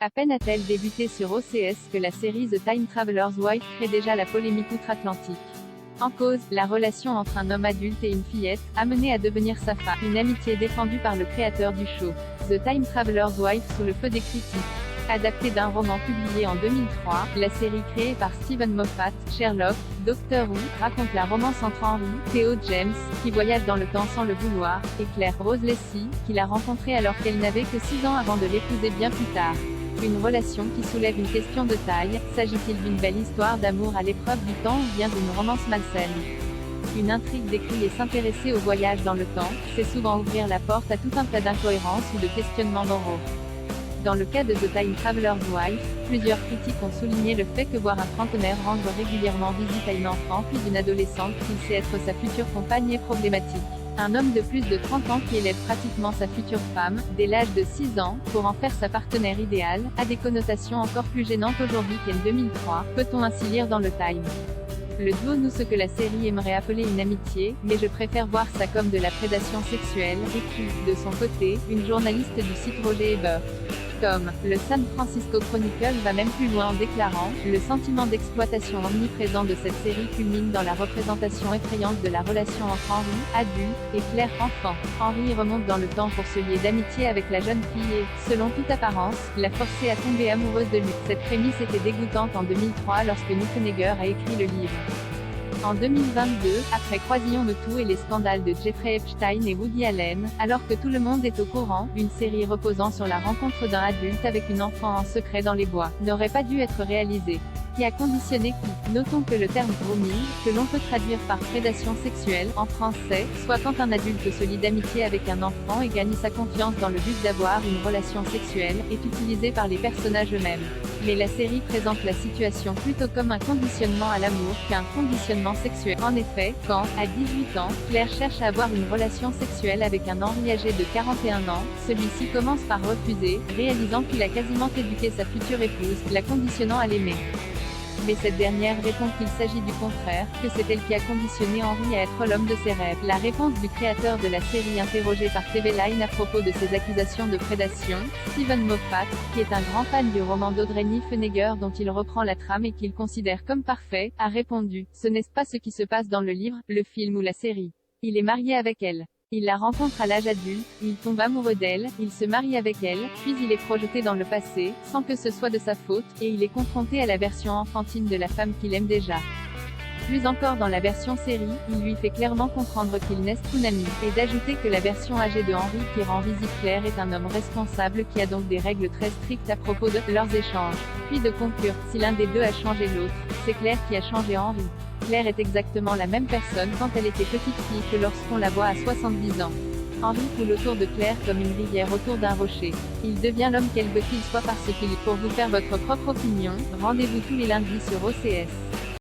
À peine a-t-elle débuté sur OCS que la série The Time Traveler's Wife crée déjà la polémique outre-Atlantique. En cause, la relation entre un homme adulte et une fillette, amenée à devenir sa femme, une amitié défendue par le créateur du show. The Time Traveler's Wife sous le feu des critiques. Adaptée d'un roman publié en 2003, la série créée par Steven Moffat, Sherlock, Doctor Who, raconte la romance entre Henry, Theo James, qui voyage dans le temps sans le vouloir, et Claire Rose Lacy, qu'il a rencontrée alors qu'elle n'avait que 6 ans avant de l'épouser bien plus tard. Une relation qui soulève une question de taille, s'agit-il d'une belle histoire d'amour à l'épreuve du temps ou bien d'une romance malsaine? Une intrigue décrit et s'intéresser au voyage dans le temps, c'est souvent ouvrir la porte à tout un tas d'incohérences ou de questionnements moraux. Dans le cas de The Time Traveler's Wife, plusieurs critiques ont souligné le fait que voir un trentenaire rendre régulièrement visite à une enfant puis une adolescente qu'il sait être sa future compagne est problématique. Un homme de plus de 30 ans qui élève pratiquement sa future femme, dès l'âge de 6 ans, pour en faire sa partenaire idéale, a des connotations encore plus gênantes aujourd'hui qu'en 2003, peut-on ainsi lire dans le Time. Le duo noue ce que la série aimerait appeler une amitié, mais je préfère voir ça comme de la prédation sexuelle, écrit, de son côté, une journaliste du site Roger Ebert. Le San Francisco Chronicle va même plus loin en déclarant « Le sentiment d'exploitation omniprésent de cette série culmine dans la représentation effrayante de la relation entre Henry, adulte, et Claire, enfant. Henry remonte dans le temps pour se lier d'amitié avec la jeune fille et, selon toute apparence, la forcer à tomber amoureuse de lui. Cette prémisse était dégoûtante en 2003 lorsque Niffenegger a écrit le livre. En 2022, après Croisillon de tout et les scandales de Jeffrey Epstein et Woody Allen, alors que tout le monde est au courant, une série reposant sur la rencontre d'un adulte avec une enfant en secret dans les bois, n'aurait pas dû être réalisée. Qui a conditionné qui? Notons que le terme grooming, que l'on peut traduire par prédation sexuelle, en français, soit quand un adulte se lie d'amitié avec un enfant et gagne sa confiance dans le but d'avoir une relation sexuelle, est utilisé par les personnages eux-mêmes. Mais la série présente la situation plutôt comme un conditionnement à l'amour qu'un conditionnement sexuel. En effet, quand, à 18 ans, Claire cherche à avoir une relation sexuelle avec un Henry âgé de 41 ans, celui-ci commence par refuser, réalisant qu'il a quasiment éduqué sa future épouse, la conditionnant à l'aimer. Mais cette dernière répond qu'il s'agit du contraire, que c'est elle qui a conditionné Henry à être l'homme de ses rêves. La réponse du créateur de la série interrogé par TV Line à propos de ces accusations de prédation, Steven Moffat, qui est un grand fan du roman d'Audrey Niffenegger dont il reprend la trame et qu'il considère comme parfait, a répondu « Ce n'est pas ce qui se passe dans le livre, le film ou la série. Il est marié avec elle. Il la rencontre à l'âge adulte, il tombe amoureux d'elle, il se marie avec elle, puis il est projeté dans le passé, sans que ce soit de sa faute, et il est confronté à la version enfantine de la femme qu'il aime déjà. Plus encore dans la version série, il lui fait clairement comprendre qu'il n'est qu'un ami, et d'ajouter que la version âgée de Henry qui rend visite Claire est un homme responsable qui a donc des règles très strictes à propos de leurs échanges. Puis de conclure, si l'un des deux a changé l'autre, c'est Claire qui a changé Henry. Claire est exactement la même personne quand elle était petite fille que lorsqu'on la voit à 70 ans. Henry coule autour de Claire comme une rivière autour d'un rocher. Il devient l'homme qu'elle veut qu'il soit parce qu'il est. Pour vous faire votre propre opinion, rendez-vous tous les lundis sur OCS.